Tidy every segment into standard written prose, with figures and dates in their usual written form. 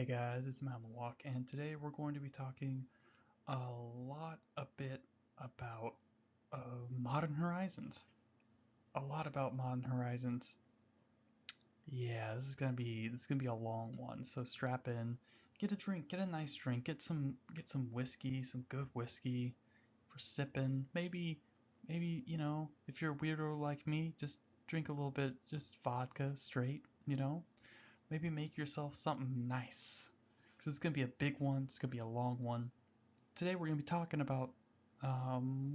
Hey guys, it's Mamalwalk, and today we're going to be talking a bit about Modern Horizons. A lot about Modern Horizons. Yeah, this is gonna be a long one, so strap in, get a drink, get a nice drink, get some whiskey, some good whiskey for sipping. Maybe if you're a weirdo like me, just drink a little bit, just vodka straight. Maybe make yourself something nice. Because it's going to be a big one, it's going to be a long one. Today we're going to be talking about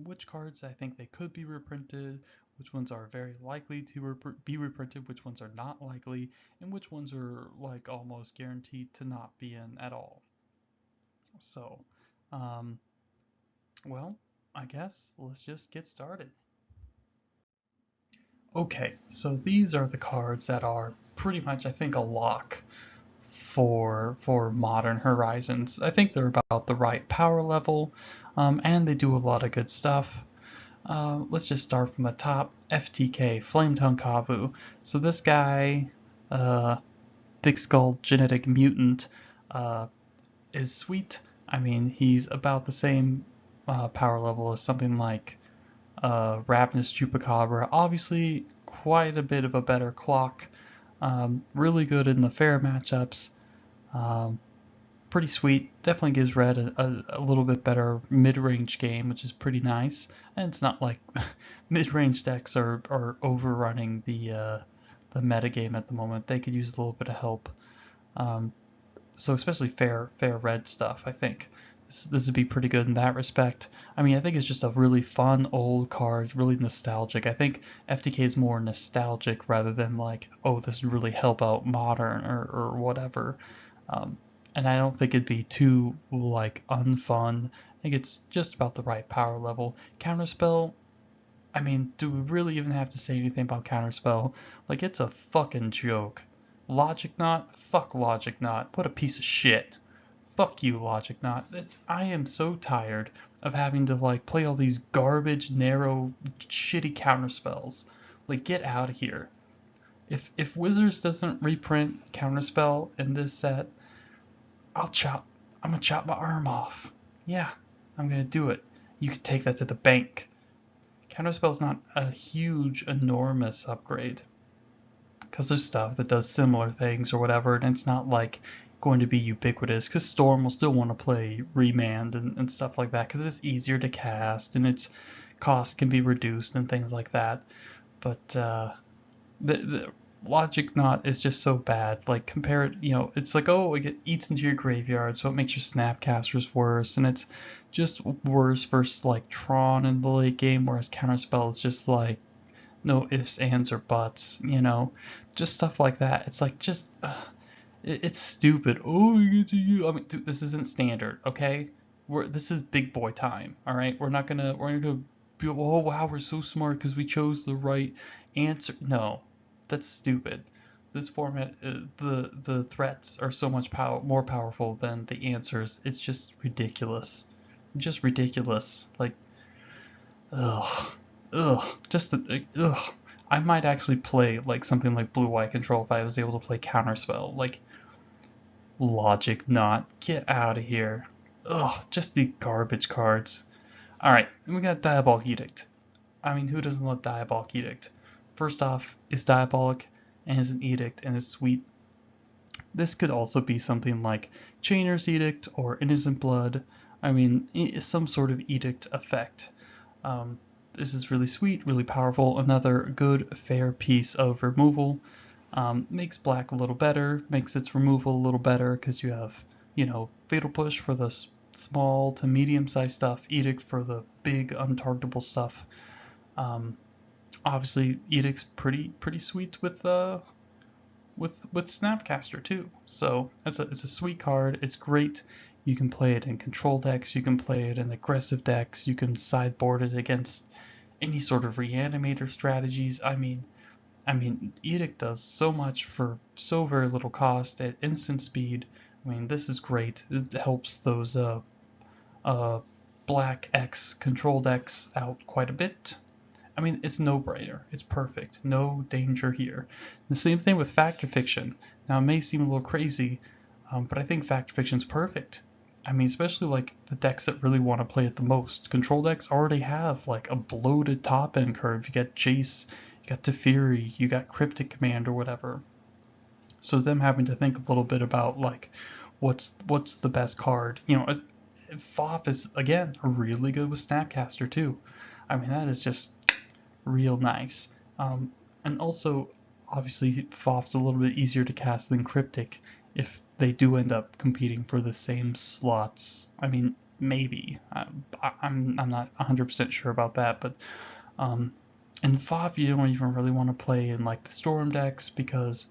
which cards I think they could be reprinted, which ones are very likely to be reprinted, which ones are not likely, and which ones are like almost guaranteed to not be in at all. So, um, well, I guess let's just get started. Okay, so these are the cards that are pretty much, I think, a lock for Modern Horizons. I think they're about the right power level, and they do a lot of good stuff. Let's just start from the top. FTK, Flametongue Kavu. So this guy, uh, Thick Skull Genetic Mutant, uh, is sweet. I mean, he's about the same power level as something like Ravenous Chupacabra. Obviously, quite a bit of a better clock. Really good in the fair matchups. Um, Pretty sweet. Definitely gives red a little bit better mid-range game, which is pretty nice. And it's not like mid-range decks are overrunning the meta game at the moment. They could use a little bit of help. Um, so especially fair red stuff, I think this would be pretty good in that respect. I mean, I think it's just a really fun old card, really nostalgic. I think FTK is more nostalgic rather than like, oh, this would really help out modern or whatever. Um, and I don't think it'd be too like unfun. I think it's just about the right power level. Counterspell, I mean, do we really even have to say anything about Counterspell? Like, it's a fucking joke. Logic Knot? Fuck Logic Knot. What a piece of shit. Fuck you, Logic Knot. I am so tired of having to, like, play all these garbage, narrow, shitty counterspells. Like, get out of here. If Wizards doesn't reprint Counterspell in this set, I'll chop. I'm gonna chop my arm off. Yeah, I'm gonna do it. You can take that to the bank. Counterspell's not a huge, enormous upgrade because there's stuff that does similar things or whatever, and it's not like going to be ubiquitous because Storm will still want to play Remand and stuff like that because it's easier to cast and its cost can be reduced and things like that. But the Logic Knot is just so bad. Like compare it, it's like, oh, it eats into your graveyard, so it makes your Snapcasters worse, and it's just worse versus like Tron in the late game, whereas Counterspell is just like no ifs, ands, or buts. Just stuff like that. It's like just it's stupid. Oh, you get to you. I mean, dude, this isn't standard, okay? This is big boy time. All right, we're not gonna be, oh wow, we're so smart because we chose the right answer. No, that's stupid. This format, the threats are so much more powerful than the answers. It's just ridiculous, just ridiculous. Like, ugh, just ugh. I might actually play like something like Blue White Control if I was able to play Counterspell. Like, Logic Knot, get out of here. Ugh, just the garbage cards. Alright, then we got Diabolic Edict. I mean, who doesn't love Diabolic Edict? First off, it's diabolic and is an edict and is sweet. This could also be something like Chainer's Edict or Innocent Blood. I mean, some sort of edict effect. Um, this is really sweet, really powerful. Another good, fair piece of removal. Makes black a little better, makes its removal a little better because you have, Fatal Push for the small to medium sized stuff, Edict for the big untargetable stuff. Um, Obviously, Edict's pretty sweet with Snapcaster too. So it's a sweet card. It's great. You can play it in control decks. You can play it in aggressive decks. You can sideboard it against any sort of reanimator strategies. I mean, Edict does so much for so very little cost at instant speed. I mean, this is great. It helps those uh, black X control decks out quite a bit. I mean, it's no-brainer. It's perfect. No danger here. The same thing with Fact or Fiction. Now, it may seem a little crazy, But I think Fact or Fiction's perfect. I mean, especially like the decks that really want to play it the most. Control decks already have like a bloated top end curve. You got Jace, you got Teferi, you got Cryptic Command or whatever. So them having to think a little bit about like what's the best card. Foff is again really good with Snapcaster too. I mean that is just real nice. And also, obviously, Foff's a little bit easier to cast than Cryptic if they do end up competing for the same slots. I mean, maybe. I'm not 100% sure about that, but in Foff you don't even really want to play in like the Storm decks because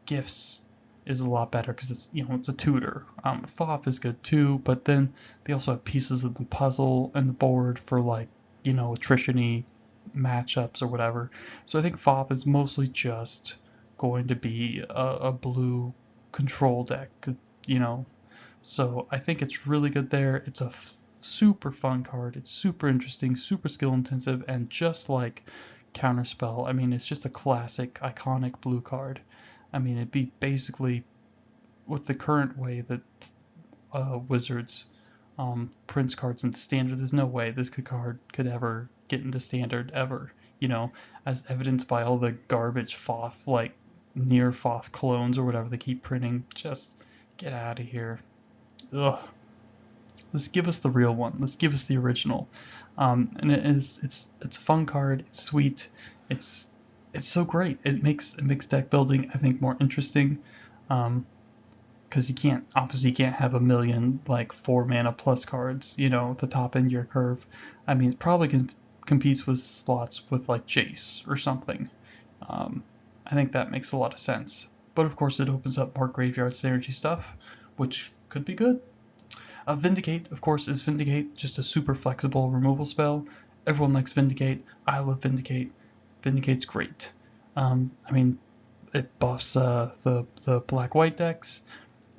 Gifts is a lot better because it's a tutor. Foff is good too, but then they also have pieces of the puzzle and the board for like attrition-y matchups or whatever. So I think Foff is mostly just going to be a blue control deck, you know. So I think it's really good there. It's a super fun card. It's super interesting, super skill intensive, and just like Counterspell, I mean, it's just a classic, iconic blue card. I mean, it'd be basically with the current way that Wizards prints cards into standard. There's no way this card could ever get into standard ever. As evidenced by all the garbage Foff, like near Foff clones or whatever they keep printing. Just get out of here. Ugh. Let's give us the real one. Let's give us the original. And it's a fun card. It's sweet. It's so great. It makes deck building I think more interesting. Because you can't have a million like 4 mana plus cards, at the top end of your curve. I mean, it probably competes with slots with like Jace or something. I think that makes a lot of sense. But of course, it opens up more graveyard synergy stuff, which could be good. Vindicate, of course, is Vindicate, just a super flexible removal spell. Everyone likes Vindicate. I love Vindicate. Vindicate's great. I mean, it buffs the black-white decks,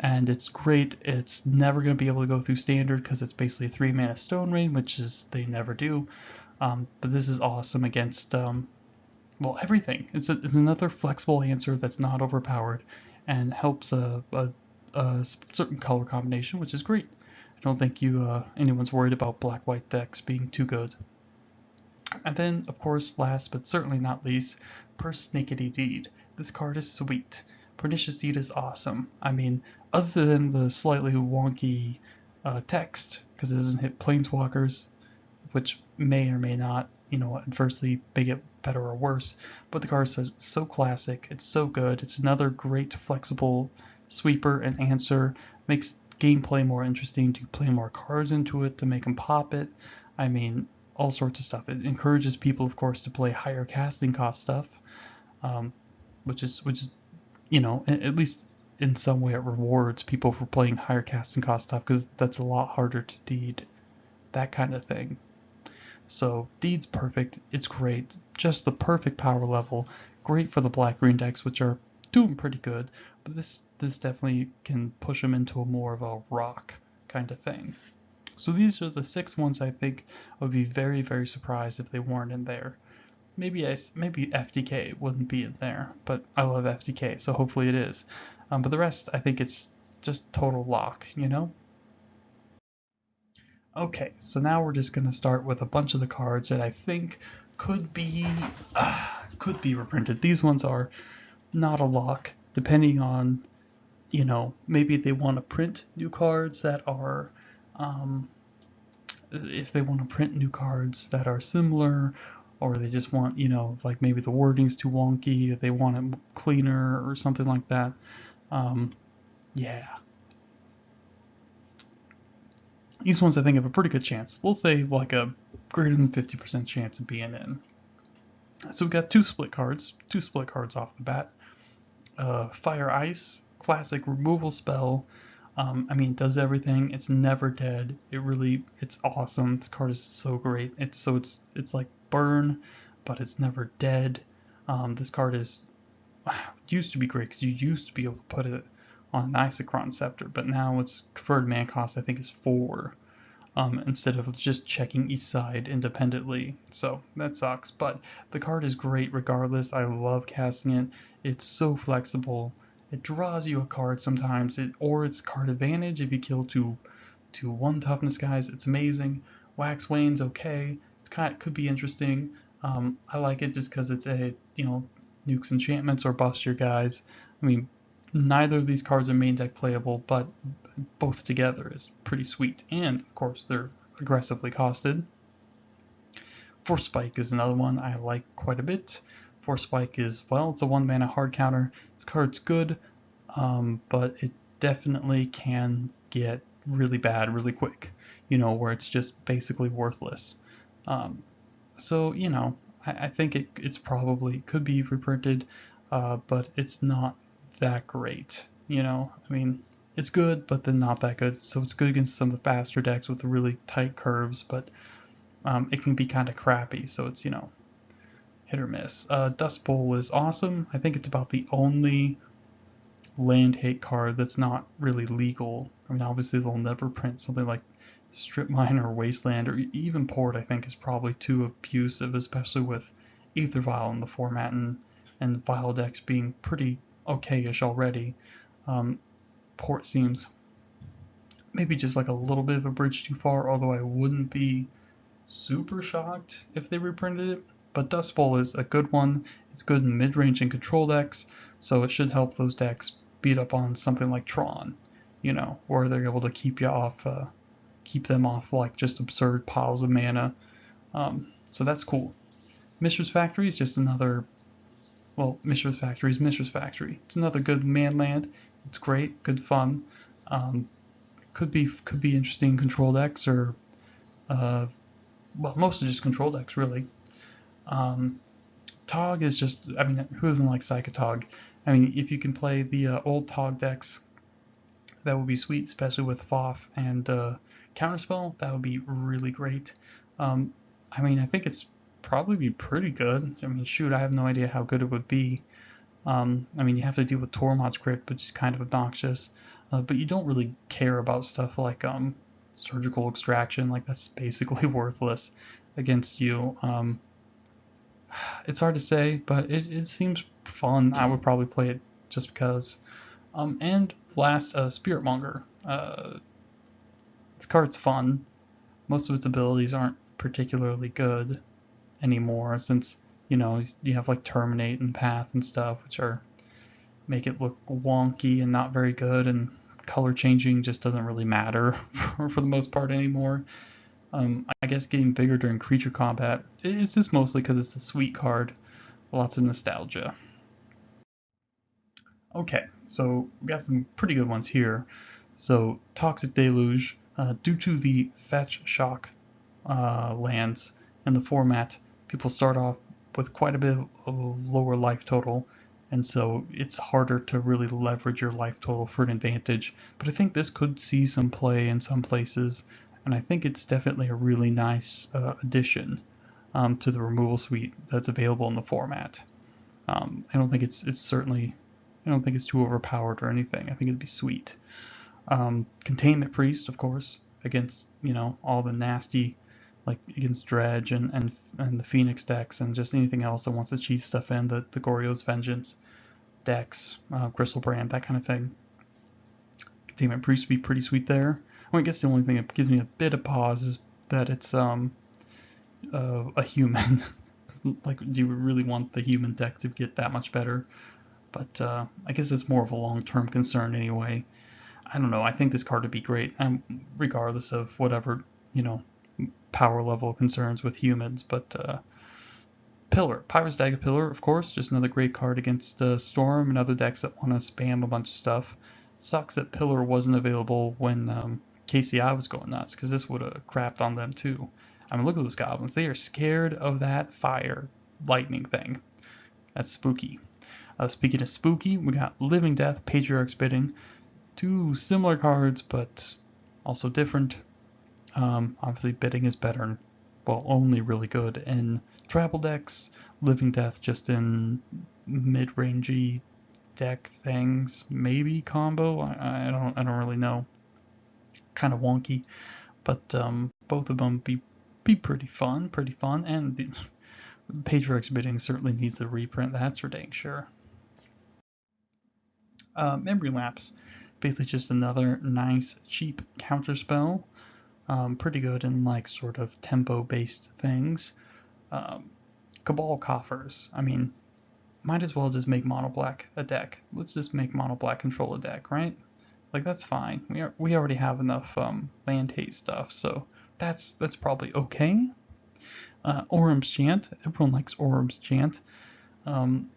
and it's great. It's never going to be able to go through standard because it's basically a 3-mana Stone Rain, which is they never do. But this is awesome against everything. It's another flexible answer that's not overpowered and helps a certain color combination, which is great. I don't think anyone's worried about black-white decks being too good. And then, of course, last but certainly not least, Persnickety Deed. This card is sweet. Pernicious Deed is awesome. I mean, other than the slightly wonky text, because it doesn't hit planeswalkers, which may or may not, adversely make it better or worse. But the card is so classic. It's so good. It's another great flexible sweeper and answer. Makes gameplay more interesting. To play more cards into it to make them pop it. I mean, all sorts of stuff. It encourages people, of course, to play higher casting cost stuff, which is at least in some way it rewards people for playing higher casting cost stuff because that's a lot harder to deed, that kind of thing. So Deed's perfect. It's great. Just the perfect power level. Great for the black-green decks, which are doing pretty good. But this definitely can push them into a more of a rock kind of thing. So these are the 6 ones I think I would be very, very surprised if they weren't in there. Maybe FDK wouldn't be in there, but I love FDK, so hopefully it is. But the rest, I think it's just total lock, Okay, so now we're just going to start with a bunch of the cards that I think could be reprinted. These ones are not a lock, depending on, maybe they want to print new cards that are, if they want to print new cards that are similar, or they just want, like maybe the wording's too wonky, if they want it cleaner or something like that. Yeah. These ones I think have a pretty good chance. We'll say like a greater than 50% chance of being in. So we've got two split cards off the bat. Fire Ice, classic removal spell. I mean, it does everything. It's never dead. It's awesome. This card is so great. It's like burn, but it's never dead. This card used to be great because you used to be able to put it on an Isochron Scepter, but now its converted mana cost I think is 4, instead of just checking each side independently. So that sucks, but the card is great regardless. I love casting it. It's so flexible. it draws you a card sometimes, or it's card advantage if you kill two 1 toughness guys. It's amazing. Wax Wane's okay. Could be interesting. I like it just because it's a nukes enchantments or bust your guys. I mean, neither of these cards are main deck playable, but both together is pretty sweet. And of course, they're aggressively costed. Force Spike is another one I like quite a bit. Force Spike is, well, it's a 1 mana hard counter. This card's good, but it definitely can get really bad really quick, where it's just basically worthless. Um, so, I think it's probably could be reprinted, but it's not that great. I mean, it's good, but then not that good. So it's good against some of the faster decks with the really tight curves, but it can be kind of crappy. So it's, hit or miss. Dust Bowl is awesome. I think it's about the only land hate card that's not really legal. I mean, obviously they'll never print something like Strip Mine or Wasteland, or even Port. I think is probably too abusive, especially with Aether Vial in the format and Vial decks being pretty okay-ish already. Port seems maybe just like a little bit of a bridge too far, although I wouldn't be super shocked if they reprinted it. But Dust Bowl is a good one. It's good in mid-range and control decks, so it should help those decks beat up on something like Tron, where they're able to keep them off like just absurd piles of mana. So that's cool. Mishra's Factory is just another, well, Mishra's Factory is Mishra's Factory. It's another good man land. It's great, good fun. Um, could be interesting control decks or well, mostly just control decks really. Um, Tog is just, I mean, who doesn't like Psychotog? I mean, if you can play the old Tog decks, that would be sweet, especially with FOF and Counterspell. That would be really great. Um, I mean, I think it's probably be pretty good. I mean, shoot, I have no idea how good it would be. I mean, you have to deal with Tormod's crit, which is kind of obnoxious. But you don't really care about stuff like surgical extraction. Like, that's basically worthless against you. It's hard to say, but it seems fun. I would probably play it just because. And last, Spiritmonger. This card's fun. Most of its abilities aren't particularly good anymore since, you have like Terminate and Path and stuff, which make it look wonky and not very good, and color changing just doesn't really matter for the most part anymore. I guess getting bigger during creature combat is just mostly because it's a sweet card. Lots of nostalgia. Okay, so we got some pretty good ones here. So Toxic Deluge, due to the fetch shock lands in the format, people start off with quite a bit of a lower life total, and so it's harder to really leverage your life total for an advantage. But I think this could see some play in some places, and I think it's definitely a really nice addition to the removal suite that's available in the format. I don't think it's certainly, I don't think it's too overpowered or anything. I think it'd be sweet. Containment Priest, of course, against all the nasty, like against Dredge and the Phoenix decks and just anything else that wants to cheat stuff in, the Goryo's Vengeance decks, Gristlebrand, that kind of thing. Containment Priest would be pretty sweet there. I guess the only thing that gives me a bit of pause is that it's a human. Like, do you really want the human deck to get that much better? But I guess it's more of a long-term concern anyway. I don't know. I think this card would be great, regardless of whatever power level concerns with humans. But Pillar, Pyrus Dagger Pillar, of course, just another great card against Storm and other decks that want to spam a bunch of stuff. Sucks that Pillar wasn't available when KCI was going nuts, because this would have crapped on them too. I mean, look at those goblins. They are scared of that fire lightning thing. That's spooky. Speaking of spooky, we got Living Death, Patriarch's Bidding. Two similar cards, but also different. Obviously, Bidding is better, well, only really good in travel decks. Living Death just in mid-rangey deck things, maybe combo. I don't really know. Kind of wonky, but both of them be pretty fun, and the Patriarch's Bidding certainly needs a reprint. That's for dang sure. Memory Lapse, basically just another nice, cheap counterspell. Pretty good in like sort of tempo-based things. Um, Cabal Coffers. I mean, might as well just make Mono Black a deck. Let's just make Mono Black control a deck, right? Like that's fine. We already have enough land hate stuff, so that's probably okay. Orum's Chant. Everyone likes Orum's Chant. Um,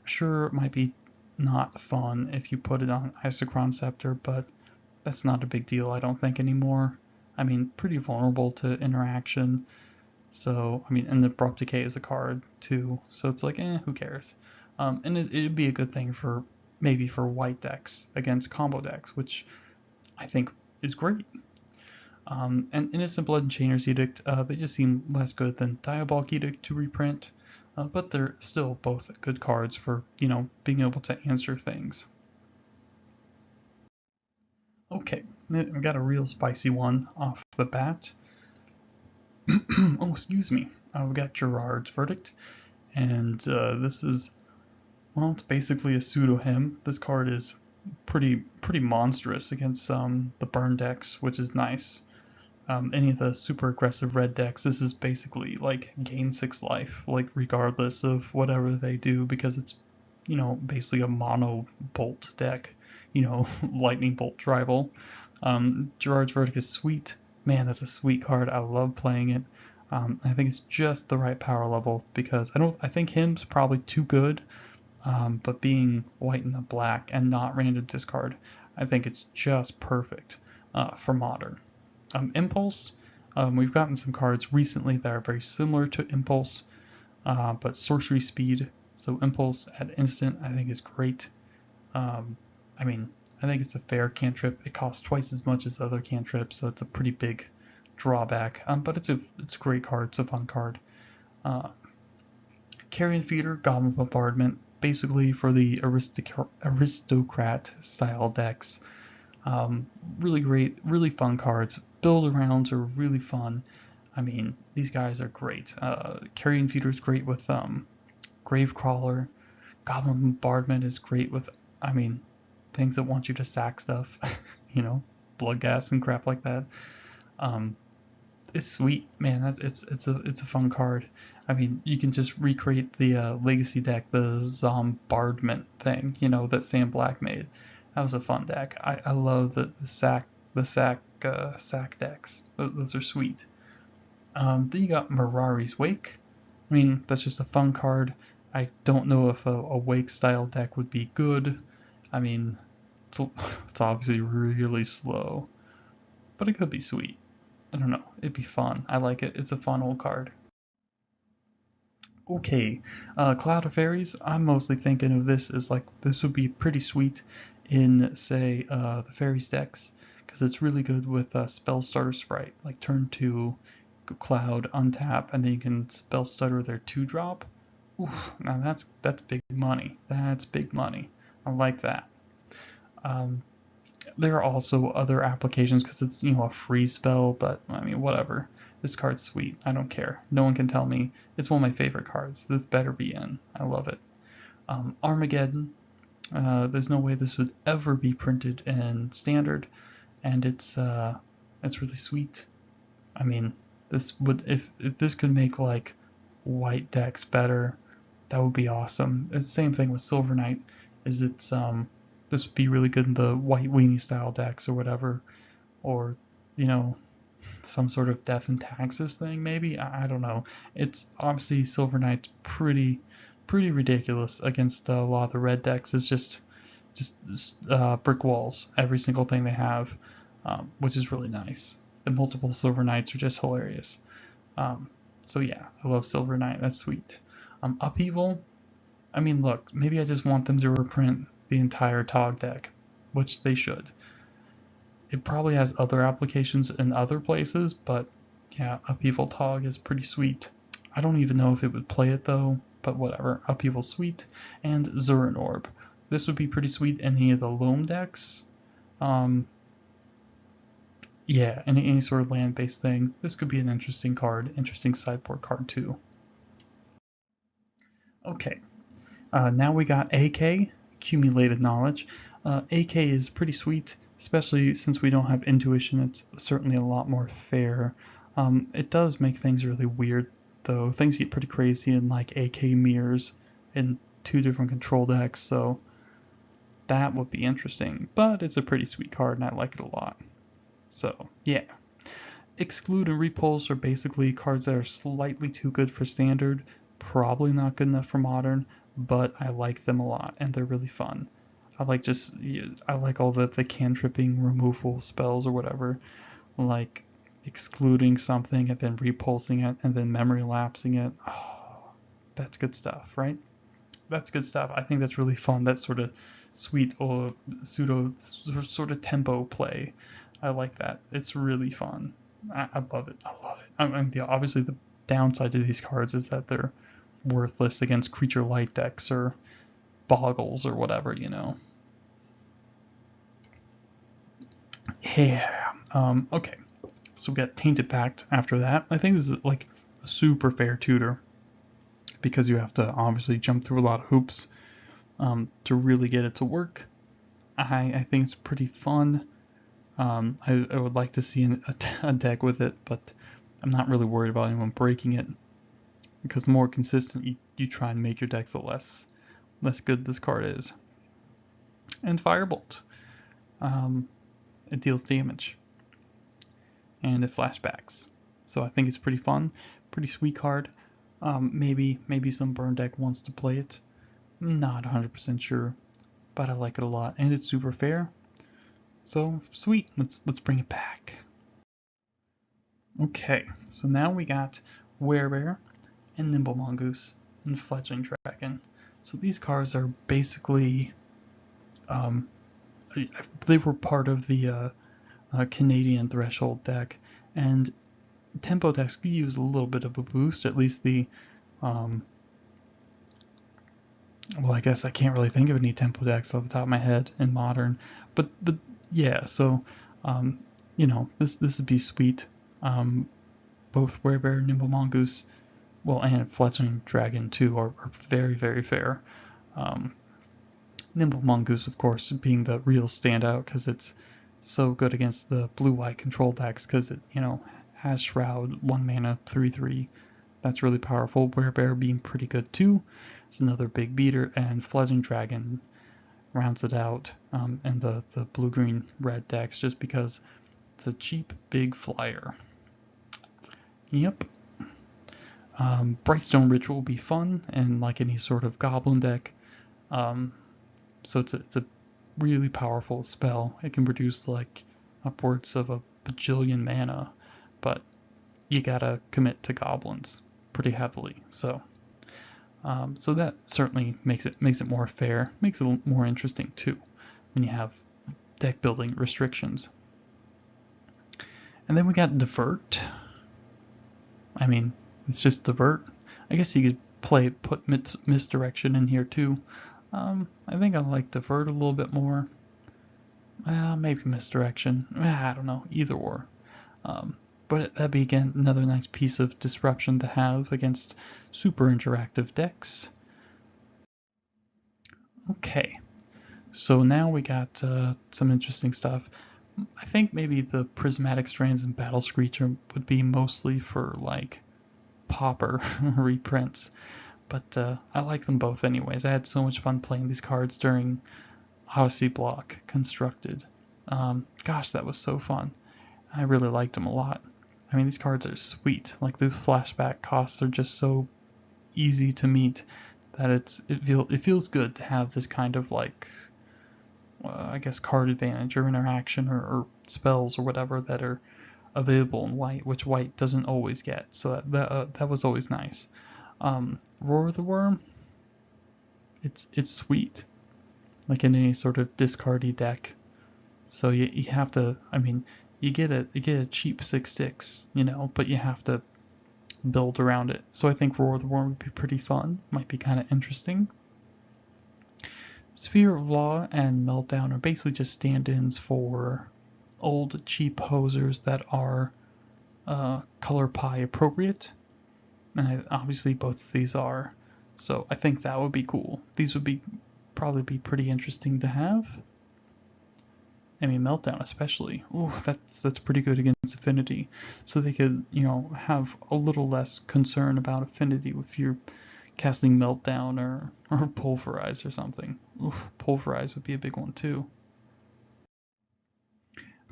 sure, it might be not fun if you put it on Isochron Scepter, but that's not a big deal, I don't think, anymore. I mean, pretty vulnerable to interaction. So, I mean, and Abrupt Decay is a card too, so it's like, who cares? And it'd be a good thing for maybe for white decks against combo decks, which I think is great. And Innocent Blood and Chainer's Edict, they just seem less good than Diabolic Edict to reprint, but they're still both good cards for, being able to answer things. Okay, I got a real spicy one off the bat. Oh, excuse me. We got Gerard's Verdict, and this is, well, it's basically a pseudo him. This card is pretty monstrous against the burn decks, which is nice. Any of the super aggressive red decks, this is basically like gain 6 life, like regardless of whatever they do, because it's, basically a mono bolt deck, lightning bolt rival. Gerard's Verdict is sweet. Man, that's a sweet card. I love playing it. I think it's just the right power level because I think him's probably too good, but being white and the black and not random discard, I think it's just perfect for modern. Impulse, we've gotten some cards recently that are very similar to Impulse, but sorcery speed. So Impulse at instant, I think is great. I mean, I think it's a fair cantrip. It costs twice as much as the other cantrips, so it's a pretty big drawback. But it's a great card. It's a fun card. Carrion Feeder, Goblin Bombardment, basically for the aristocrat style decks. Really great, really fun cards. Build arounds are really fun. I mean, these guys are great. Carrion Feeder is great with Gravecrawler. Goblin Bombardment is great with, I mean, things that want you to sack stuff, blood gas and crap like that. It's sweet, man. It's a fun card. I mean, you can just recreate the Legacy deck, the Zombardment thing, that Sam Black made. That was a fun deck. I love the sack decks. Those are sweet. Then you got Mirari's Wake. I mean, that's just a fun card. I don't know if a Wake style deck would be good. I mean, it's obviously really slow, but it could be sweet. I don't know. It'd be fun. I like it. It's a fun old card. Okay, Cloud of Fairies. I'm mostly thinking of this as like this would be pretty sweet in, say, the Fairies decks because it's really good with Spell Starter Sprite. Like turn 2, Cloud, untap, and then you can Spell Stutter their 2-drop. Oof, now that's big money. That's big money. I like that. Um, there are also other applications because it's a free spell, but I mean whatever. This card's sweet. I don't care. No one can tell me. It's one of my favorite cards. This better be in. I love it. Armageddon. There's no way this would ever be printed in standard, and it's really sweet. I mean, this would if this could make like white decks better, that would be awesome. It's the same thing with Silver Knight. This would be really good in the white weenie style decks or whatever, or some sort of Death and Taxes thing maybe. I don't know. It's obviously Silver Knight's pretty ridiculous against a lot of the red decks. It's just brick walls every single thing they have, which is really nice. The multiple Silver Knights are just hilarious. So yeah, I love Silver Knight. That's sweet. Upheaval. I mean, look, maybe I just want them to reprint the entire Tog deck, which they should. It probably has other applications in other places, but yeah, Upheaval Tog is pretty sweet. I don't even know if it would play it though, but whatever. Upheaval's sweet. And Zurin Orb. This would be pretty sweet in any of the Loam decks. Yeah, any sort of land-based thing. This could be an interesting card, interesting sideboard card too. Okay, now we got AK, Accumulated Knowledge. AK is pretty sweet, especially since we don't have intuition. It's certainly a lot more fair. It does make things really weird, though. Things get pretty crazy in like AK mirrors in 2 different control decks, so that would be interesting. But it's a pretty sweet card, and I like it a lot. So yeah. Exclude and Repulse are basically cards that are slightly too good for standard, probably not good enough for modern, but I like them a lot and they're really fun. I like all the cantripping removal spells or whatever, like excluding something and then repulsing it and then memory lapsing it. Oh, that's good stuff, right? That's good stuff. I think that's really fun. That sort of sweet pseudo sort of tempo play. I like that. It's really fun. I love it. I love it. Obviously the downside to these cards is that they're worthless against creature light decks or boggles or whatever, you know. Yeah. Okay. So we got Tainted Pact after that. I think this is like a super fair tutor because you have to obviously jump through a lot of hoops to really get it to work. I think it's pretty fun. I would like to see a deck with it, but I'm not really worried about anyone breaking it because the more consistent you try and make your deck, the less good this card is. And Firebolt. It deals damage and it flashbacks. So I think it's pretty fun, pretty sweet card. Maybe some burn deck wants to play it. Not 100% sure, but I like it a lot, and it's super fair. So sweet, let's bring it back. Okay, so now we got Werebear and Nimble Mongoose and Fledgling Dragon. So these cards are basically, they were part of the Canadian Threshold deck, and tempo decks could use a little bit of a boost. At least well, I guess I can't really think of any tempo decks off the top of my head in modern, but yeah. So, you know, this would be sweet. Both Werebear, Nimble Mongoose, well, and Fletching Dragon too are very fair. Nimble Mongoose, of course, being the real standout because it's so good against the blue-white control decks because it, you know, has Shroud, 1 mana, 3/3. That's really powerful. Werebear being pretty good too. It's another big beater, and Fledgling Dragon rounds it out in the blue-green red decks just because it's a cheap big flyer. Yep. Brightstone Ritual will be fun and like any sort of goblin deck. So it's a really powerful spell. It can produce like upwards of a bajillion mana, but you gotta commit to goblins pretty heavily. So that certainly makes it more fair, makes it more interesting too when you have deck building restrictions. And then we got Divert. I mean, it's just Divert. I guess you could put Misdirection in here too. I think I like Divert a little bit more. Maybe Misdirection. I don't know. Either or. But that'd be, again, another nice piece of disruption to have against super interactive decks. Okay. So now we got some interesting stuff. I think maybe the Prismatic Strands and Battle Screecher would be mostly for, like, Pauper reprints. But I like them both anyways. I had so much fun playing these cards during Odyssey Block Constructed. Gosh, that was so fun. I really liked them a lot. I mean, these cards are sweet. Like, the flashback costs are just so easy to meet that it feels good to have this kind of, like, I guess card advantage or interaction or spells or whatever that are available in white, which white doesn't always get. So that was always nice. Roar of the Worm, it's sweet, like in any sort of discardy deck. So you have to, I mean, you get a cheap 6/6, you know, but you have to build around it. So I think Roar of the Worm would be pretty fun, might be kind of interesting. Sphere of Law and Meltdown are basically just stand-ins for old cheap hosers that are color pie appropriate. And obviously both of these are. So I think that would be cool. These would probably be pretty interesting to have. I mean, Meltdown especially. Ooh, that's pretty good against Affinity. So they could, have a little less concern about Affinity if you're casting Meltdown or Pulverize or something. Oof, Pulverize would be a big one too.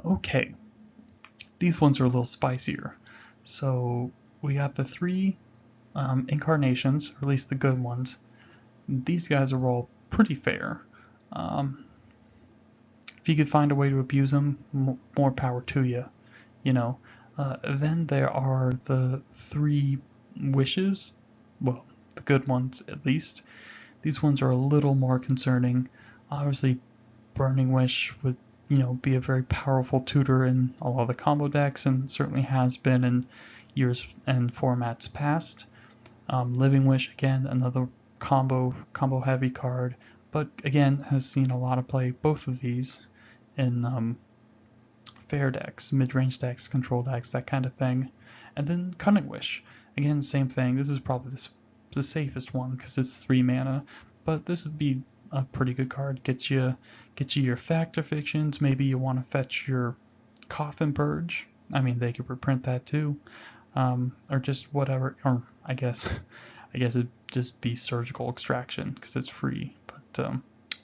Okay, these ones are a little spicier. So we got the three incarnations, or at least the good ones. These guys are all pretty fair. Um, if you could find a way to abuse them, more power to you. You know. Then there are the three wishes. Well, the good ones at least. These ones are a little more concerning. Obviously, Burning Wish would, be a very powerful tutor in a lot of the combo decks, and certainly has been in years and formats past. Living Wish, again, another combo heavy card, but again has seen a lot of play. Both of these in fair decks, mid-range decks, control decks, that kind of thing. And then Cunning Wish, again, same thing. This is probably the safest one because it's 3 mana, but this would be a pretty good card. Get you your Fact or Fictions. Maybe you want to fetch your Coffin Purge. I mean, they could reprint that too, or just whatever. Or I guess, I guess it'd just be Surgical Extraction because it's free. But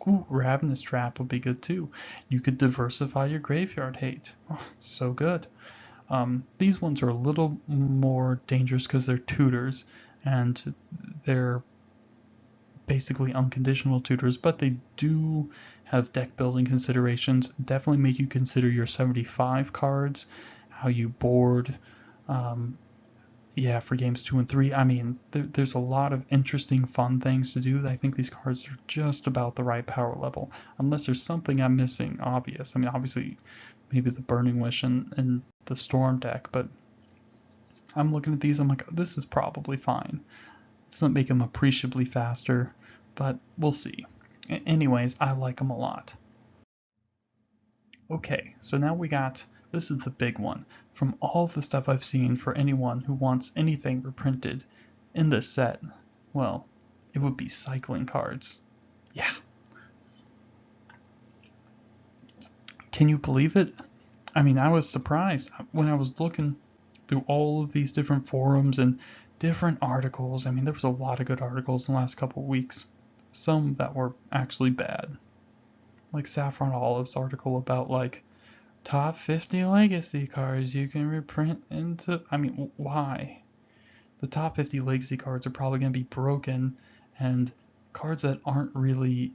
ooh, Ravenous Trap would be good too. You could diversify your graveyard hate. Oh, so good. These ones are a little more dangerous because they're tutors and they're basically unconditional tutors, but they do have deck building considerations. Definitely make you consider your 75 cards, how you board, um, yeah, for games 2 and 3. I mean, there's a lot of interesting, fun things to do. I think these cards are just about the right power level, unless there's something I'm missing obvious. I mean, obviously, maybe the Burning Wish and the Storm deck, but I'm looking at these, I'm like, this is probably fine. It doesn't make them appreciably faster, but we'll see. Anyways, I like them a lot. Okay, so now this is the big one. From all the stuff I've seen for anyone who wants anything reprinted in this set, well, it would be cycling cards. Yeah. Can you believe it? I mean, I was surprised when I was looking through all of these different forums and different articles. I mean, there was a lot of good articles in the last couple of weeks. Some that were actually bad. Like Saffron Olive's article about like top 50 legacy cards you can reprint into. I mean, why? The top 50 legacy cards are probably going to be broken and cards that aren't really,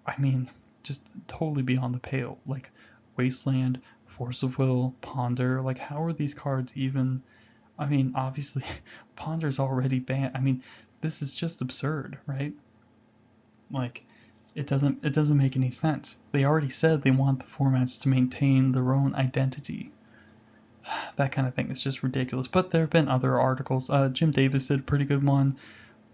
I mean, just totally beyond the pale. Like Wasteland, Force of Will, Ponder. Like, how are these cards even? I mean, obviously, Ponder's already banned. I mean, this is just absurd, right? Like, it doesn't make any sense. They already said they want the formats to maintain their own identity. That kind of thing is just ridiculous. But there have been other articles. Jim Davis did a pretty good one.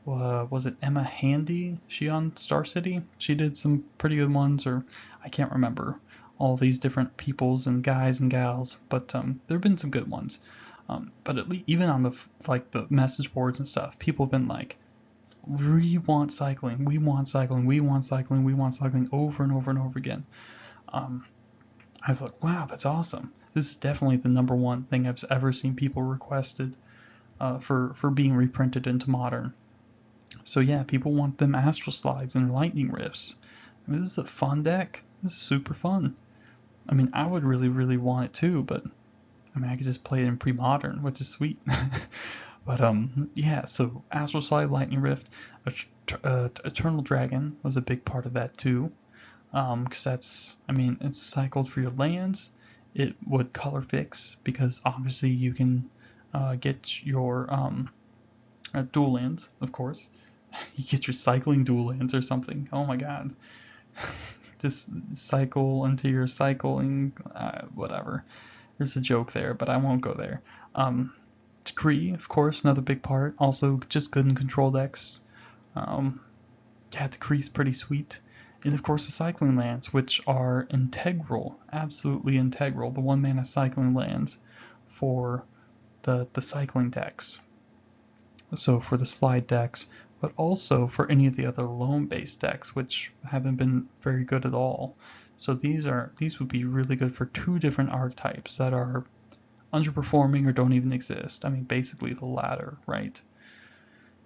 Was it Emma Handy? She on Star City? She did some pretty good ones, or I can't remember all these different peoples and guys and gals. But there have been some good ones. But at least even on the message boards and stuff, people have been like, we want cycling, we want cycling, we want cycling, we want cycling over and over and over again. I thought, wow, that's awesome. This is definitely the number one thing I've ever seen people requested for being reprinted into Modern. So yeah, people want them Astral Slides and Lightning Rifts. I mean, this is a fun deck. This is super fun. I mean, I would really, really want it too, but I mean, I could just play it in pre-modern, which is sweet. But yeah. So Astral Slide, Lightning Rift, Eternal Dragon was a big part of that too. Because that's, I mean, it's cycled for your lands. It would color fix because obviously you can get your dual lands, of course. You get your cycling dual lands or something. Oh my god. Just cycle into your cycling, whatever. There's a joke there, but I won't go there. Decree, of course, another big part. Also, just good in control decks. Yeah, Decree's pretty sweet. And of course, the cycling lands, which are integral, absolutely integral. The 1 mana cycling lands for the cycling decks. So for the slide decks, but also for any of the other lone based decks, which haven't been very good at all. So these would be really good for two different archetypes that are underperforming or don't even exist. I mean, basically the latter, right?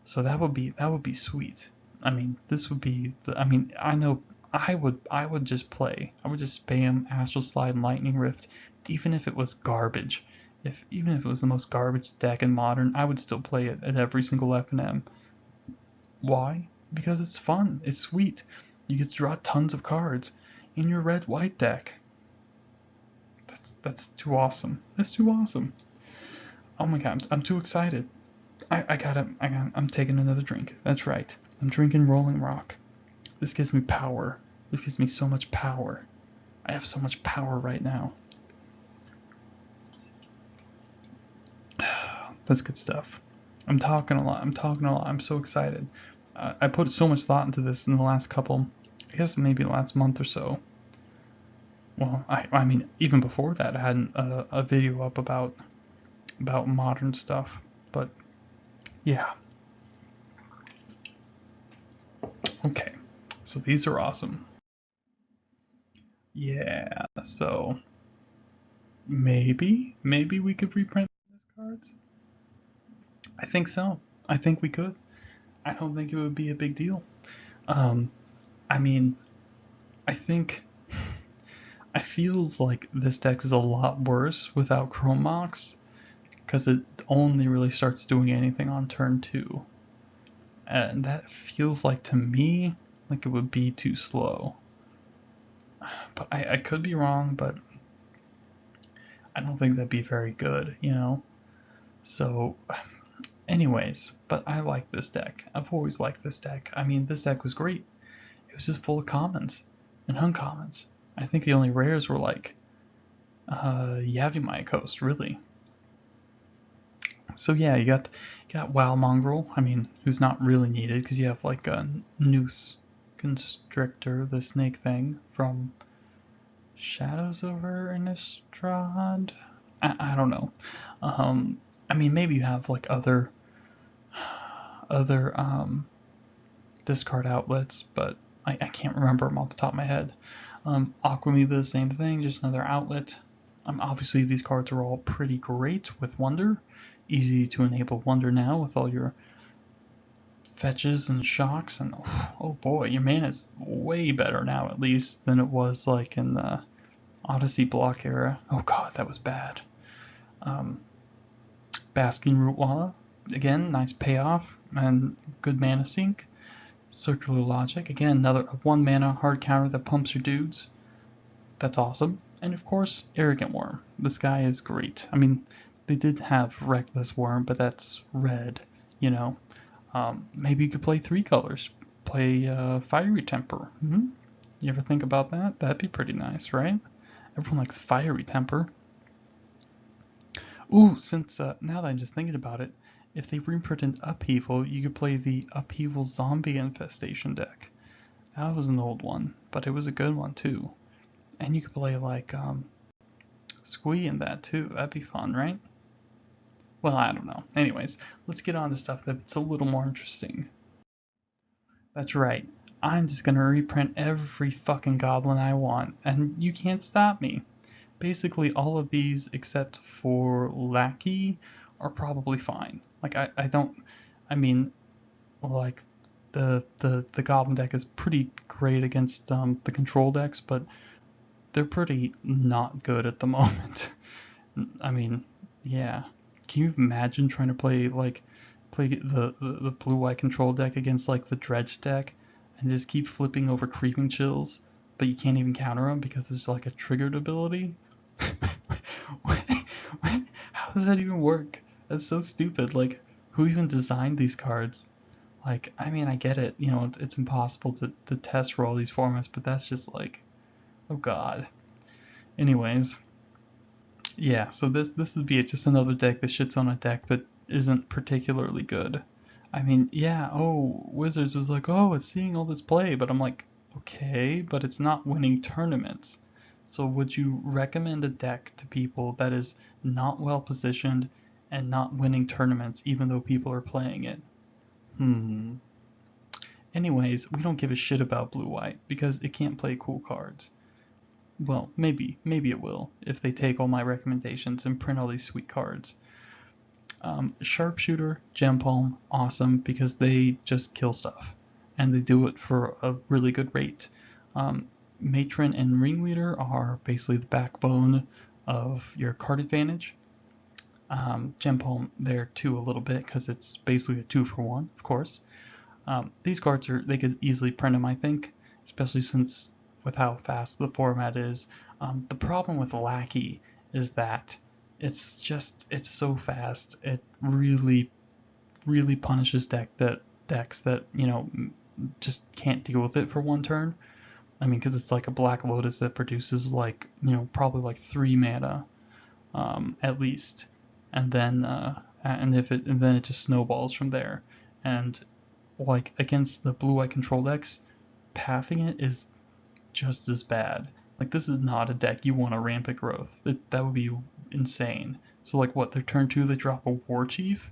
So that would be sweet. I mean, this would be I mean, I know I would just play. I would just spam Astral Slide and Lightning Rift, even if it was garbage. If even if it was the most garbage deck in Modern, I would still play it at every single FNM. Why? Because it's fun. It's sweet. You get to draw tons of cards in your red-white deck. That's too awesome. That's too awesome. Oh my god, I'm too excited. I'm taking another drink. That's right. I'm drinking Rolling Rock. This gives me power. This gives me so much power. I have so much power right now. That's good stuff. I'm talking a lot. I'm talking a lot. I'm so excited. I put so much thought into this in the last couple, I guess maybe the last month or so. Well, I mean, even before that, I had a video up about modern stuff. But yeah, okay. So these are awesome. Yeah. So maybe we could reprint these cards. I think so. I think we could. I don't think it would be a big deal. Um, I mean, I think I feels like this deck is a lot worse without Chrome Mox because it only really starts doing anything on turn 2. And that feels like to me like it would be too slow. But I could be wrong, but I don't think that'd be very good, you know? So, anyways, but I like this deck. I've always liked this deck. I mean, this deck was great. It was just full of commons and uncommons. I think the only rares were like Yavimaya Coast, really. So yeah, you got Wow Mongrel. I mean, who's not really needed because you have like a Noose Constrictor, the snake thing from Shadows over Innistrad. I don't know. I mean, maybe you have like other discard outlets, but I can't remember them off the top of my head. Aquamoeba, the same thing, just another outlet. Obviously, these cards are all pretty great with Wonder. Easy to enable Wonder now with all your fetches and shocks, and oh boy, your mana is way better now at least than it was like in the Odyssey block era. Oh god, that was bad. Um, Basking Rootwalla, again, nice payoff and good mana sink. Circular Logic, again, another 1 mana hard counter that pumps your dudes. That's awesome. And of course, Arrogant Worm. This guy is great. I mean, they did have Reckless Worm, but that's red, you know. Maybe you could play 3 colors. Play Fiery Temper. You ever think about that? That'd be pretty nice, right? Everyone likes Fiery Temper. Ooh, since now that I'm just thinking about it, if they reprinted Upheaval, you could play the Upheaval Zombie Infestation deck. That was an old one, but it was a good one too. And you could play like Squee in that too. That'd be fun, right? Well, I don't know. Anyways, let's get on to stuff that's a little more interesting. That's right. I'm just gonna reprint every fucking goblin I want, and you can't stop me. Basically, all of these except for Lackey are probably fine. Like I don't I mean like the goblin deck is pretty great against the control decks, but they're pretty not good at the moment. I mean, yeah. Can you imagine trying to play the blue white control deck against like the dredge deck and just keep flipping over creeping chills, but you can't even counter them because there's like a triggered ability? How does that even work? That's so stupid. Like, who even designed these cards? Like, I mean, I get it. You know, it's impossible to test for all these formats, but that's just like, oh god. Anyways, yeah. So this would be just another deck that shits on a deck that isn't particularly good. I mean, yeah. Oh, Wizards was like, oh, it's seeing all this play, but I'm like, okay, but it's not winning tournaments. So would you recommend a deck to people that is not well positioned and not winning tournaments, even though people are playing it? Hmm. Anyways, we don't give a shit about blue white because it can't play cool cards. Well, maybe it will if they take all my recommendations and print all these sweet cards. Sharpshooter, Gem Palm, awesome because they just kill stuff and they do it for a really good rate. Um, Matron and Ringleader are basically the backbone of your card advantage. Gem Palm there too a little bit because it's basically a 2-for-1, of course. These cards they could easily print them, I think, especially since with how fast the format is. The problem with Lackey is that it's so fast. It really punishes decks that just can't deal with it for one turn. I mean, because it's like a Black Lotus that produces like probably like 3 mana at least, and then it just snowballs from there. And like against the blue-eye control decks, pathing it is just as bad. Like this is not a deck you want to rampant growth. That would be insane. So like what, their turn 2 they drop a War Chief?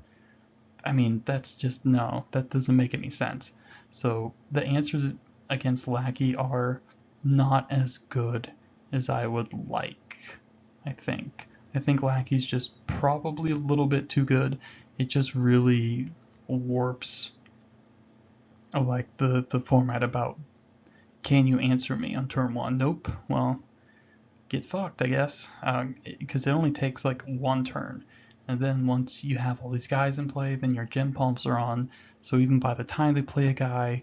I mean, that's just no, that doesn't make any sense. So the answers against Lackey are not as good as I would like, I think. I think Lackey's just probably a little bit too good. It just really warps like the format about can you answer me on turn 1? Nope. Well, get fucked, I guess, because it only takes like one turn. And then once you have all these guys in play, then your gem pumps are on. So even by the time they play a guy,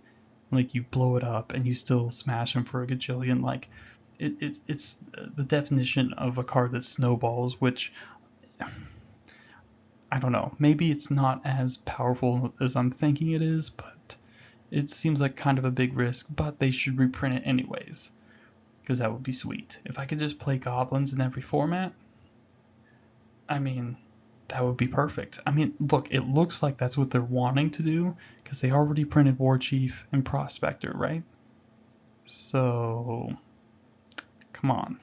like you blow it up and you still smash him for a gajillion. Like it's the definition of a card that snowballs, which I don't know. Maybe it's not as powerful as I'm thinking it is, but it seems like kind of a big risk. But they should reprint it anyways, because that would be sweet. If I could just play goblins in every format, I mean, that would be perfect. I mean, look, it looks like that's what they're wanting to do because they already printed War Chief and Prospector, right? So, come on.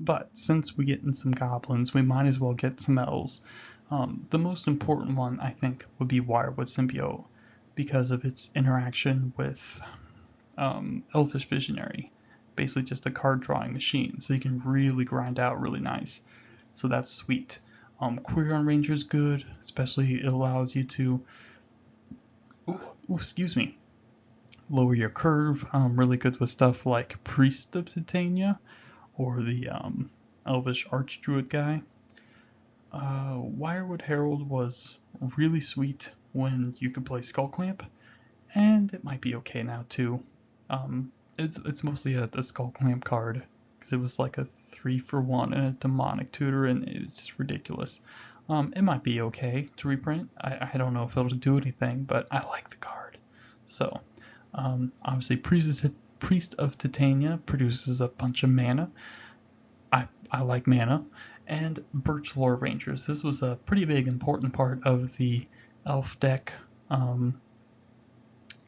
But since we get in some goblins, we might as well get some elves. The most important one, I think, would be Wirewood Symbiote because of its interaction with Elfish Visionary. Basically just a card drawing machine, so you can really grind out really nice. So that's sweet. Quirion Ranger is good, especially it allows you to, excuse me, lower your curve. Really good with stuff like Priest of Titania or the Elvish Archdruid guy. Wirewood Herald was really sweet when you could play Skullclamp, and it might be okay now too. It's mostly a Skullclamp card because it was like a 3-for-1 and a demonic tutor, and it was just ridiculous. It might be okay to reprint. I don't know if it'll do anything, but I like the card. So, obviously, Priest of Titania produces a bunch of mana. I like mana. And Birchlore Rangers. This was a pretty big important part of the elf deck,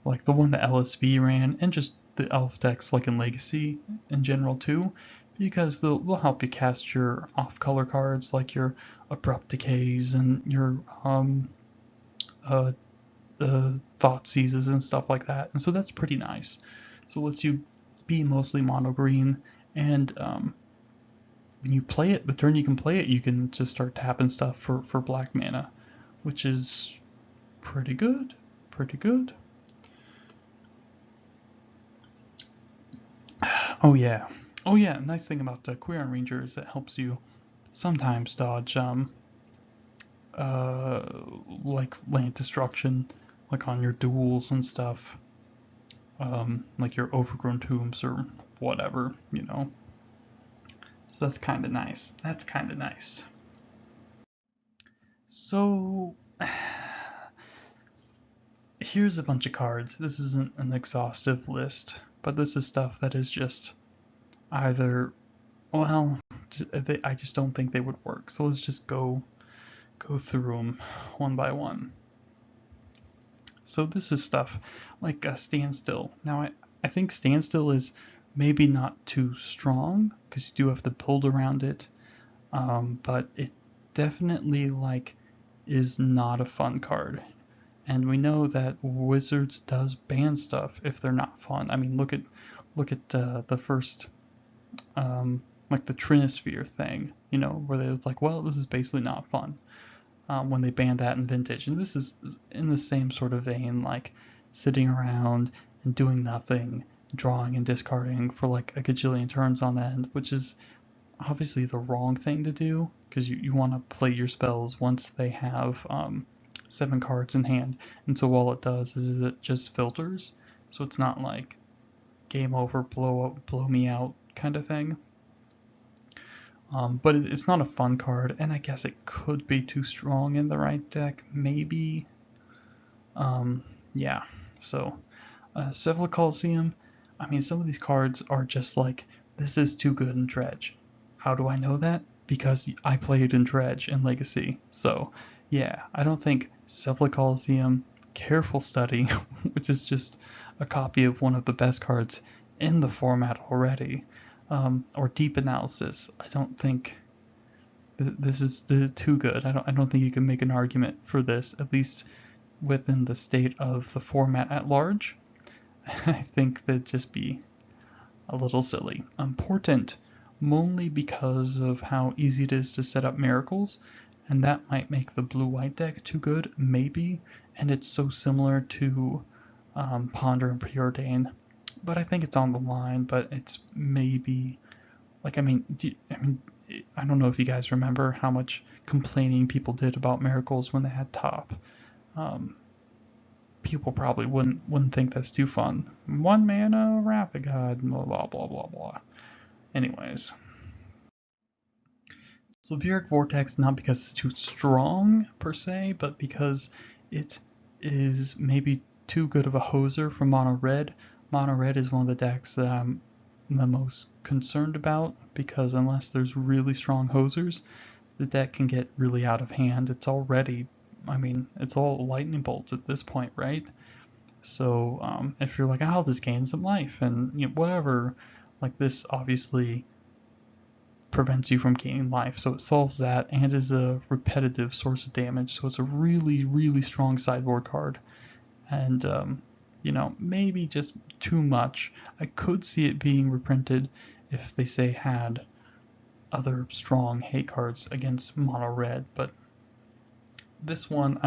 like the one that LSV ran, and just the elf decks like in Legacy in general too, because they'll help you cast your off-color cards like your Abrupt Decays and your the Thought Seizes and stuff like that. And so that's pretty nice. So it lets you be mostly mono green, and when you play it, the turn you can play it, you can just start tapping stuff for black mana, which is pretty good. Pretty good. Oh yeah. Oh yeah, nice thing about the Quirion Ranger is it helps you sometimes dodge like land destruction, like on your duels and stuff. Like your overgrown tombs or whatever. So that's kind of nice. That's kind of nice. So here's a bunch of cards. This isn't an exhaustive list, but this is stuff that is just either, well, I just don't think they would work. So let's just go through them one by one. So this is stuff like Standstill. Now I think Standstill is maybe not too strong because you do have to build around it, but it definitely like is not a fun card. And we know that Wizards does ban stuff if they're not fun. I mean, look at look at the first like the Trinisphere thing, you know, where they was like, well, this is basically not fun, when they banned that in Vintage. And this is in the same sort of vein, like sitting around and doing nothing, drawing and discarding for like a gajillion turns on end, which is obviously the wrong thing to do, because you want to play your spells once they have 7 cards in hand. And so all it does is it just filters, so it's not like game over, blow me out kind of thing. But it's not a fun card, and I guess it could be too strong in the right deck, maybe. Yeah, so Sevilla Coliseum, I mean, some of these cards are just like, this is too good in Dredge. How do I know that? Because I played in Dredge and Legacy. So, yeah, I don't think Sevilla Coliseum, Careful Study, which is just a copy of one of the best cards in the format already, or Deep Analysis. I don't think this is too good. I don't think you can make an argument for this, at least within the state of the format at large. I think that'd just be a little silly. Important only because of how easy it is to set up miracles, and that might make the blue-white deck too good, maybe, and it's so similar to Ponder and Preordain. But I think it's on the line, but it's maybe, like, I mean, I don't know if you guys remember how much complaining people did about miracles when they had top. Um, People probably wouldn't think that's too fun. 1 mana, Wrath of God, blah blah blah blah blah. Anyways, Sulfuric Vortex, not because it's too strong per se, but because it is maybe too good of a hoser for Mono Red. Mono Red is one of the decks that I'm the most concerned about, because unless there's really strong hosers, the deck can get really out of hand. It's already, I mean, it's all lightning bolts at this point, right? So if you're like, I'll just gain some life and you know, whatever, like this obviously prevents you from gaining life, so it solves that and is a repetitive source of damage. So it's a really, really strong sideboard card, and you know, maybe just too much. I could see it being reprinted if they say had other strong hate cards against mono red, but this one,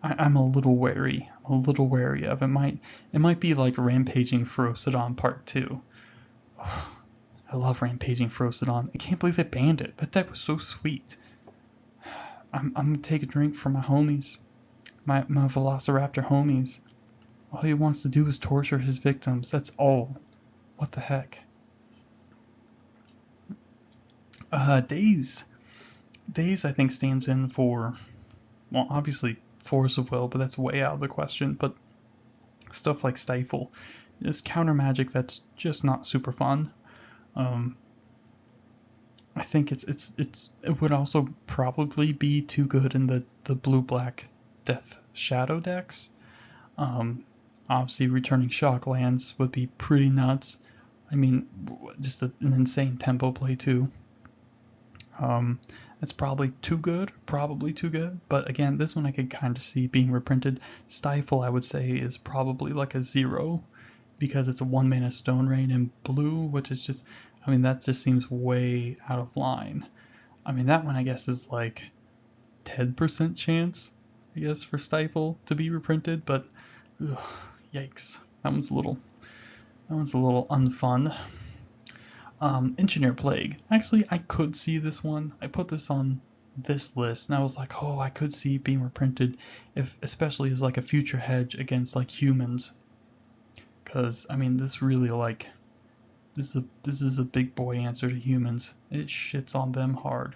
I'm a little wary. A little wary of it. Might be like Rampaging Ferocidon Part 2. I love Rampaging Ferocidon. I can't believe they banned it. That deck was so sweet. I'm gonna take a drink for my homies, my Velociraptor homies. All he wants to do is torture his victims. That's all. What the heck? Daze. Daze, I think, stands in for, well, obviously Force of Will, but that's way out of the question. But stuff like Stifle is counter magic that's just not super fun. I think it would also probably be too good in the blue black Death Shadow decks. Obviously, returning shock lands would be pretty nuts. I mean, just an insane tempo play too. It's probably too good, But again, this one I could kind of see being reprinted. Stifle, I would say, is probably like a 0, because it's a 1 mana Stone Rain in blue, which is just, I mean, that just seems way out of line. I mean, that one I guess is like 10% chance, I guess, for Stifle to be reprinted, but ugh, yikes, that one's a little unfun. Engineer Plague. Actually, I could see this one. I put this on this list, and I was like, oh, I could see it being reprinted, if especially as like a future hedge against like humans. Because I mean, this really like this is a big boy answer to humans. It shits on them hard.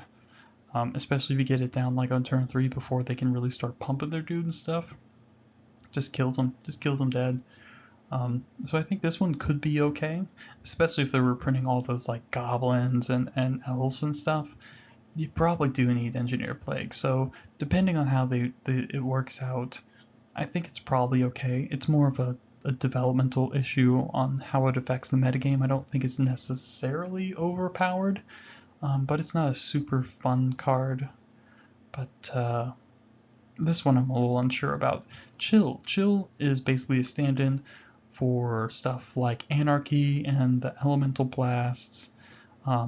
Especially if you get it down like on turn 3 before they can really start pumping their dude and stuff. Just kills them dead. So I think this one could be okay, especially if they were printing all those like goblins and elves and stuff. You probably do need Engineer Plague. So depending on how it works out, I think it's probably okay. It's more of a developmental issue on how it affects the metagame. I don't think it's necessarily overpowered, but it's not a super fun card. But this one I'm a little unsure about. Chill is basically a stand-in for stuff like Anarchy and the Elemental Blasts,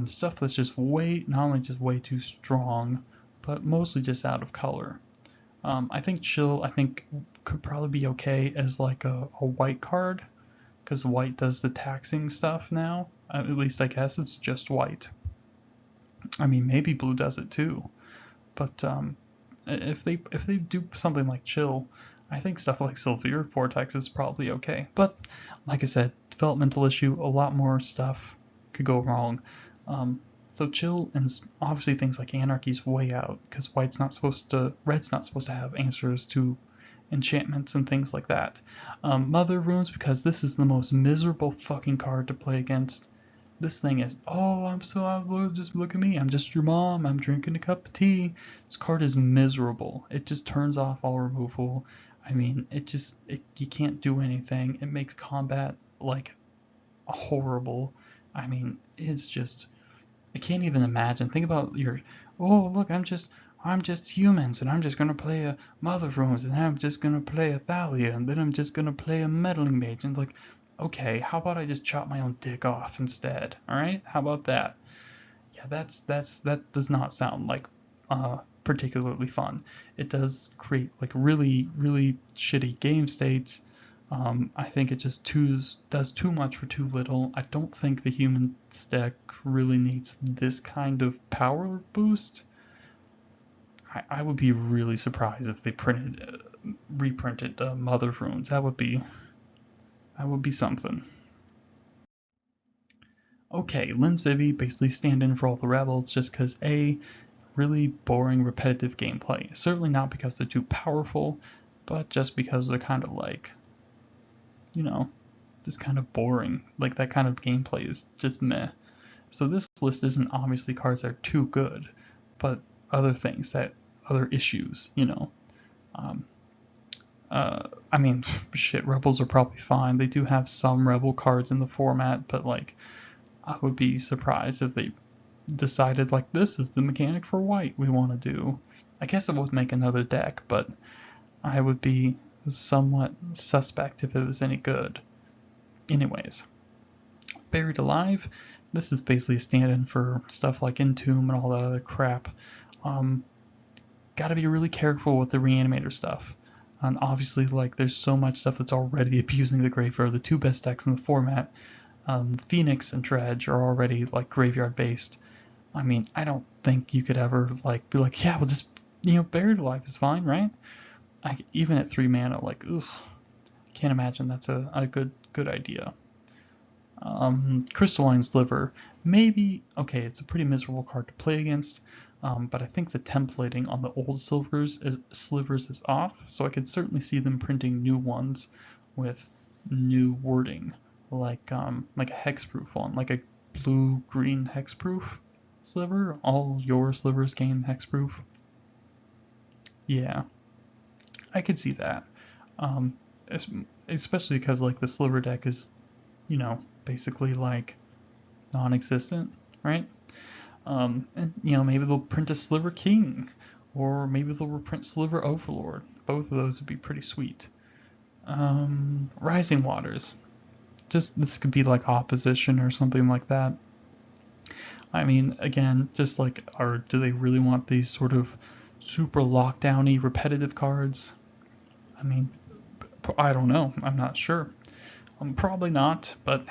stuff that's just not only just way too strong, but mostly just out of color. I think Chill, could probably be okay as like a white card, because white does the taxing stuff now. At least I guess it's just white. I mean, maybe blue does it too, but if they do something like Chill, I think stuff like Severe Vortex is probably okay. But like I said, developmental issue, a lot more stuff could go wrong. So Chill and obviously things like Anarchy's way out, because Red's not supposed to have answers to enchantments and things like that. Mother Runes, because this is the most miserable fucking card to play against. This thing is, just look at me, I'm just your mom, I'm drinking a cup of tea. This card is miserable. It just turns off all removal. I mean, you can't do anything. It makes combat, like, horrible. I mean, it's just, I can't even imagine. Think about oh, look, I'm just humans, and I'm just gonna play a Mother Runes, and I'm just gonna play a Thalia, and then I'm just gonna play a Meddling Mage, and like, okay, how about I just chop my own dick off instead? All right, how about that? Yeah, that does not sound like particularly fun. It does create like really shitty game states. I think it just does too much for too little. I don't think the human deck really needs this kind of power boost. I would be really surprised if they reprinted Mother Runes. That would be something. Okay, Lin Civi basically stand in for all the rebels just because really boring repetitive gameplay. Certainly not because they're too powerful, but just because they're kind of like, you know, just kind of boring. Like that kind of gameplay is just meh. So this list isn't obviously cards that are too good, but other issues, I mean, shit, Rebels are probably fine. They do have some Rebel cards in the format, but like, I would be surprised if they decided like this is the mechanic for white we want to do. I guess it would make another deck, but I would be somewhat suspect if it was any good. Anyways, Buried Alive, this is basically a stand-in for stuff like Entomb and all that other crap. Gotta be really careful with the Reanimator stuff. And obviously, like, there's so much stuff that's already abusing the graveyard. The two best decks in the format, Phoenix and Dredge, are already like graveyard based. I mean, I don't think you could ever like be like, yeah, well, just Buried Alive is fine, right? Even at 3 mana, like, ugh, can't imagine that's a good idea. Crystalline Sliver, maybe okay. It's a pretty miserable card to play against. But I think the templating on the old slivers is off, so I could certainly see them printing new ones with new wording, like a hexproof one, like a blue-green hexproof sliver. All your slivers gain hexproof. Yeah, I could see that. Um, Especially because like the sliver deck is, basically like non-existent, right? And maybe they'll print a Sliver King, or maybe they'll reprint Sliver Overlord. Both of those would be pretty sweet. Rising Waters. Just this could be like opposition or something like that. I mean, again, just like, do they really want these sort of super lockdowny repetitive cards? I mean, I don't know. I'm not sure. Probably not, but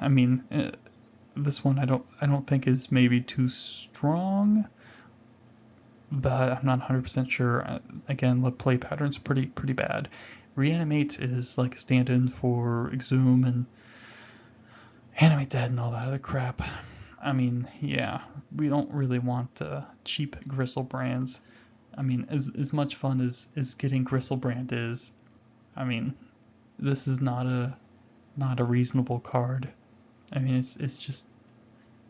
I mean, this one I don't think is maybe too strong, but I'm not 100% sure. Again, the play pattern's pretty bad. Reanimate is like a stand-in for Exhume and Animate Dead and all that other crap. I mean, yeah, we don't really want cheap Gristlebrand's. I mean, as much fun as getting Gristlebrand is, I mean, this is not a reasonable card. I mean, it's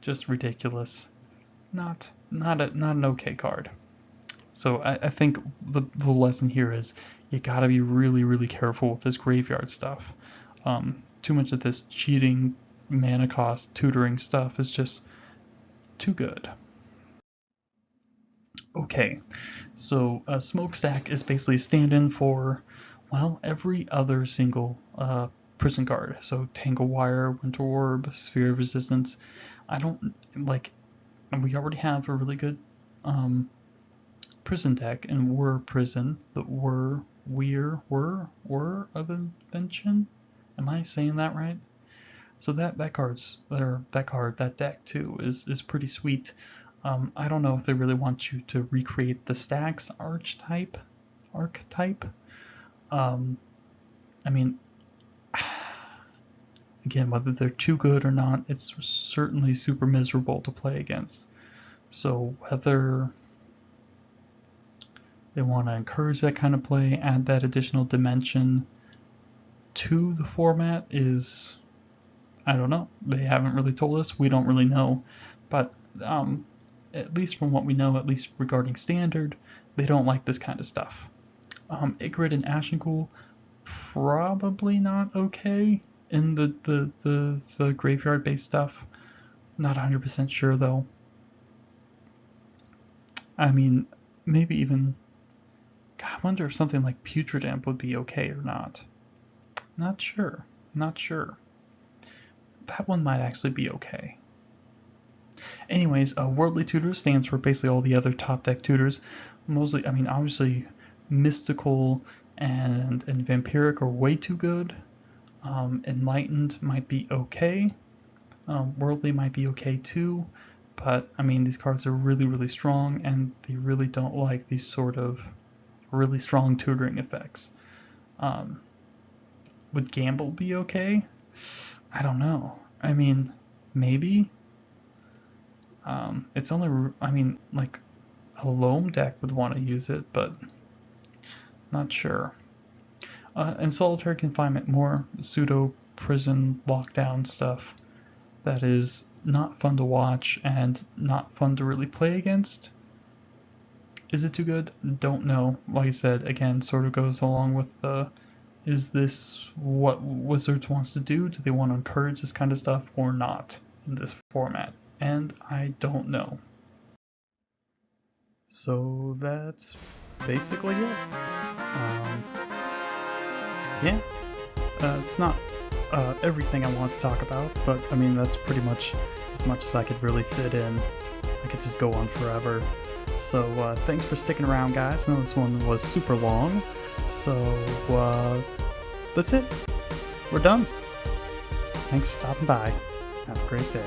just ridiculous. Not an okay card. So I think the lesson here is you gotta be really careful with this graveyard stuff. Too much of this cheating, mana cost, tutoring stuff is just too good. Okay, so Smokestack is basically a stand-in for, well, every other single prison card. So Tangle Wire, Winter Orb, Sphere of Resistance. I don't like, and we already have a really good prison deck, and Whir Prison. The Whir of Invention. Am I saying that right? So that deck too is pretty sweet. I don't know if they really want you to recreate the Stax archetype. I mean, again, whether they're too good or not, it's certainly super miserable to play against. So whether they want to encourage that kind of play, add that additional dimension to the format is, I don't know. They haven't really told us. We don't really know. But at least from what we know, at least regarding Standard, they don't like this kind of stuff. Ygritte and Ashencool, probably not okay in the graveyard-based stuff. Not 100% sure, though. I mean, maybe even... God, I wonder if something like Putrid Amp would be okay or not. Not sure. That one might actually be okay. Anyways, Worldly Tutors stands for basically all the other top deck tutors. Mostly, I mean, obviously, Mystical and Vampiric are way too good. Enlightened might be okay. Worldly might be okay too. But, I mean, these cards are really, really strong, and they really don't like these sort of really strong tutoring effects. Would Gamble be okay? I don't know. I mean, maybe. It's only, I mean, like, a Loam deck would want to use it, but not sure. And Solitary Confinement, more pseudo prison lockdown stuff that is not fun to watch and not fun to really play against. Is it too good? Don't know. Like I said, again, sort of goes along with the, is this what Wizards wants to do? Do they want to encourage this kind of stuff or not in this format? And I don't know. So that's basically it. Yeah, it's not everything I want to talk about, but I mean, that's pretty much as much as I could really fit in. I could just go on forever. So thanks for sticking around, guys. I know this one was super long. So that's it. We're done. Thanks for stopping by. Have a great day.